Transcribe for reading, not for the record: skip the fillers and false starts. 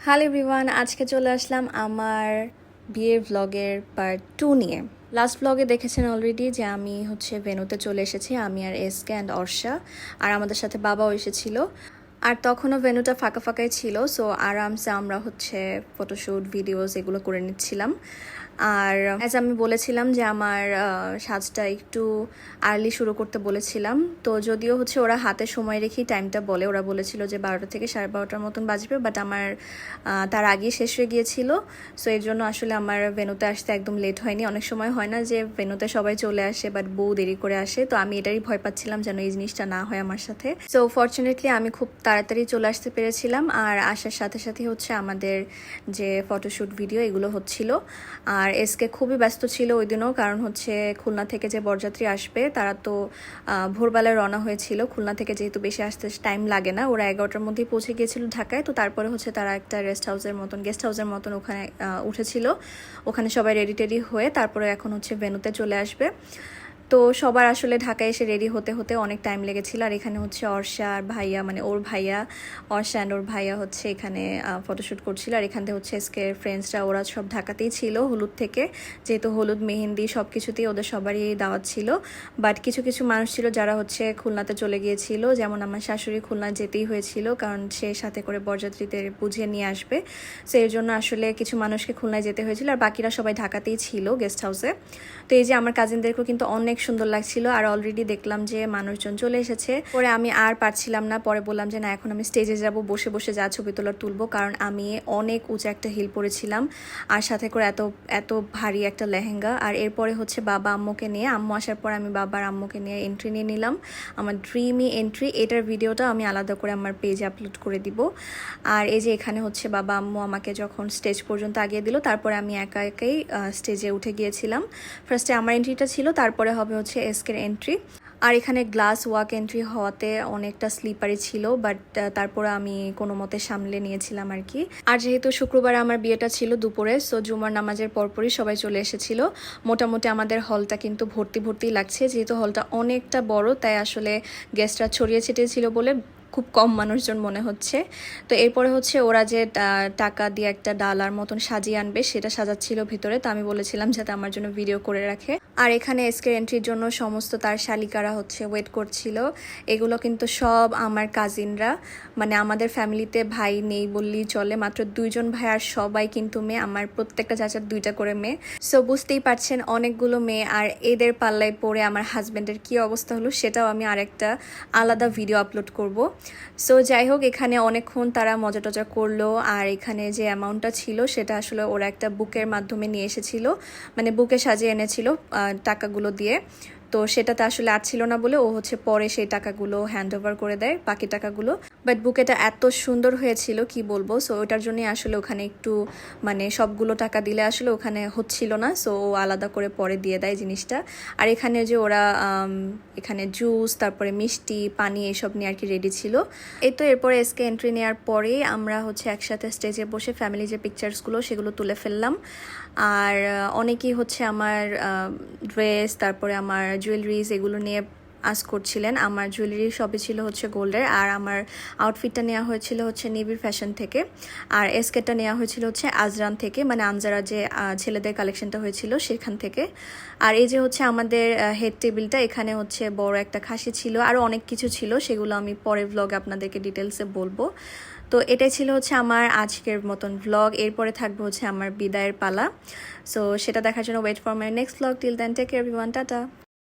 Hello everyone, আজকে চলে আসলাম আমার বিয়ের ভ্লগের পার্ট 2 নিয়ে। লাস্ট ভ্লগে দেখেছেন অলরেডি যে আমি ভেন্যুতে চলে এসেছি, আমি আর এসকে অ্যান্ড অর্ষা, আর আমাদের সাথে বাবাও এসেছিল। আর তখনও ভেন্যুটা ফাঁকা ফাঁকাই ছিল, সো আরামসে আমরা ফটোশ্যুট ভিডিওস এগুলো করে নিচ্ছিলাম। আর অ্যাজ আমি বলেছিলাম যে আমার সাজটা একটু আর্লি শুরু করতে বলেছিলাম, তো যদিও ওরা হাতে সময় রেখেই টাইমটা বলে, ওরা বলেছিল যে 12টা থেকে 12:30টার মতন বাজবে, বাট আমার তার আগেই শেষ হয়ে গিয়েছিল। সো এর জন্য আসলে আমার ভেন্যুতে আসতে একদম লেট হয়নি। অনেক সময় হয় না যে ভেন্যুতে সবাই চলে আসে বাট বউ দেরি করে আসে, তো আমি এটারই ভয় পাচ্ছিলাম যেন এই জিনিসটা না হয় আমার সাথে। সো ফর্চুনেটলি আমি খুব তাড়াতাড়ি চলে আসতে পেরেছিলাম, আর আসার সাথে সাথে আমাদের যে ফটোশ্যুট ভিডিও এগুলো হচ্ছিল। আর এসকে খুবই ব্যস্ত ছিল ওই দিনও, কারণ খুলনা থেকে যে বরযাত্রী আসবে তারা তো ভোরবেলায় রওনা হয়েছিল। খুলনা থেকে যেহেতু বেশি আসতে টাইম লাগে না, ওরা 11টার মধ্যেই পৌঁছে গিয়েছিল ঢাকায়। তো তারপরে তারা একটা গেস্ট হাউসের মতন ওখানে উঠেছিল। ওখানে সবাই রেডি টেডি হয়ে তারপরে এখন ভেন্যুতে চলে আসবে। তো সবার আসলে ঢাকায় এসে রেডি হতে হতে অনেক টাইম লেগেছিল। আর এখানে অর্ষা আর ভাইয়া, মানে ওর ভাইয়া অর্ষা অ্যান্ড ওর ভাইয়া এখানে ফটোশ্যুট করছিল। আর এখান থেকে এসকের ফ্রেন্ডসরা ওরা সব ঢাকাতেই ছিল হলুদ থেকে, যেহেতু হলুদ মেহেন্দি সব কিছুতেই ওদের সবারই দাওয়াত ছিল। বাট কিছু কিছু মানুষ ছিল যারা খুলনাতে চলে গিয়েছিল, যেমন আমার শাশুড়ি খুলনা যেতেই হয়েছিল, কারণ সে সাথে করে বরযাত্রীদের বুঝিয়ে নিয়ে আসবে। সো এর জন্য আসলে কিছু মানুষকে খুলনায় যেতে হয়েছিল, আর বাকিরা সবাই ঢাকাতেই ছিল গেস্ট হাউসে। তো এই যে আমার কাজিনদেরকেও কিন্তু অনেক সুন্দর লাগছিল। আর অলরেডি দেখলাম যে মানুষজন চলে এসেছে। পরে আমি আর পারছিলাম না, পরে বললাম যে না, এখন আমি স্টেজে যাব, বসে বসে যা ছবি তোলার তুলবো, কারণ আমি অনেক উঁচু একটা হিল পরেছিলাম, আর সাথে করে এত এত ভারী একটা লেহেঙ্গা। আর এরপরে বাবা আম্মুকে নিয়ে, আম্মু আসার পর আমি বাবার আম্মুকে নিয়ে এন্ট্রি নিয়ে নিলাম, আমার ড্রিমি এন্ট্রি। এটার ভিডিওটা আমি আলাদা করে আমার পেজে আপলোড করে দিব। আর এই যে এখানে বাবা আম্মু আমাকে যখন স্টেজ পর্যন্ত আগিয়ে দিল, তারপরে আমি একা একাই স্টেজে উঠে গিয়েছিলাম। ফার্স্টে আমার এন্ট্রিটা ছিল, তারপরে হবে এসকের এন্ট্রি। আর এখানে গ্লাস ওয়াক এন্ট্রি হওয়াতে অনেকটা স্লিপারি ছিল, বাট তারপরে আমি কোনো মতে সামলে নিয়েছিলাম আর কি। আর যেহেতু শুক্রবার আমার বিয়েটা ছিল দুপুরে, সো জুমার নামাজের পরপরই সবাই চলে এসেছিল। মোটামুটি আমাদের হলটা কিন্তু ভর্তি ভর্তি লাগছে, যেহেতু হলটা অনেকটা বড়, তাই আসলে গেস্টরা ছড়িয়ে ছিটিয়ে ছিল বলে খুব কম মানুষজন মনে হচ্ছে। তো এরপরে ওরা যে টাকা দিয়ে একটা ডালার মতন সাজিয়ে আনবে, সেটা সাজাচ্ছিল ভিতরে। তো আমি বলেছিলাম যাতে আমার জন্য ভিডিও করে রাখে। আর এখানে এসকের এন্ট্রির জন্য সমস্ত তার শালিকারা ওয়েট করছিল। এগুলো কিন্তু সব আমার কাজিনরা, মানে আমাদের ফ্যামিলিতে ভাই নেই বললেই চলে, মাত্র 2জন ভাই, আর সবাই কিন্তু মেয়ে। আমার প্রত্যেকটা চাচার 2টা করে মেয়ে। সো বুঝতেই পারছেন অনেকগুলো মেয়ে, আর এদের পাল্লায় পড়ে আমার হাজব্যান্ডের কী অবস্থা হলো সেটাও আমি আরেকটা আলাদা ভিডিও আপলোড করব। সো যাই হোক, এখানে অনেকক্ষণ তারা মজা টজা করলো। আর এখানে যে অ্যামাউন্টটা ছিল সেটা আসলে ওরা একটা বুকের মাধ্যমে নিয়ে এসেছিল, মানে বুকে সাজিয়ে এনেছিল টাকাগুলো দিয়ে। তো সেটাতে আসলে আর ছিল না বলে ও পরে সেই টাকাগুলো হ্যান্ড ওভার করে দেয়, বাকি টাকাগুলো। বাট বুকেটা এত সুন্দর হয়েছিল কি বলবো। সো ওটার জন্যই আসলে ওখানে একটু, মানে সবগুলো টাকা দিলে আসলে ওখানে হচ্ছিল না, সো ও আলাদা করে পরে দিয়ে দেয় জিনিসটা। আর এখানে যে ওরা এখানে জুস, তারপরে মিষ্টি, পানি এসব নিয়ে আর কি রেডি ছিল। এই তো এরপরে এসকে এন্ট্রি নেওয়ার পরেই আমরা একসাথে স্টেজে বসে ফ্যামিলি যে পিকচার্সগুলো সেগুলো তুলে ফেললাম। আর অনেকেই আমার ড্রেস, তারপরে আমার জুয়েলারিজ এগুলো নিয়ে আস করছিলেন। আমার জুয়েলারি সবই ছিল গোল্ডের, আর আমার আউটফিটটা নেওয়া হয়েছিল নিবিড় ফ্যাশন থেকে, আর এসকেটটা নেওয়া হয়েছিল আজরান থেকে, মানে আনজারা যে ছেলেদের কালেকশনটা হয়েছিল সেখান থেকে। আর এই যে আমাদের হেড টেবিলটা, এখানে বড় একটা খাসি ছিল, আরও অনেক কিছু ছিল, সেগুলো আমি পরের ভ্লগে আপনাদেরকে ডিটেলসে বলবো। তো এটাই ছিল আমার আজকের মতন ভ্লগ। এরপরে থাকবে আমার বিদায়ের পালা। সো সেটা দেখার জন্য wait for my next vlog. Till then take care everyone, tata.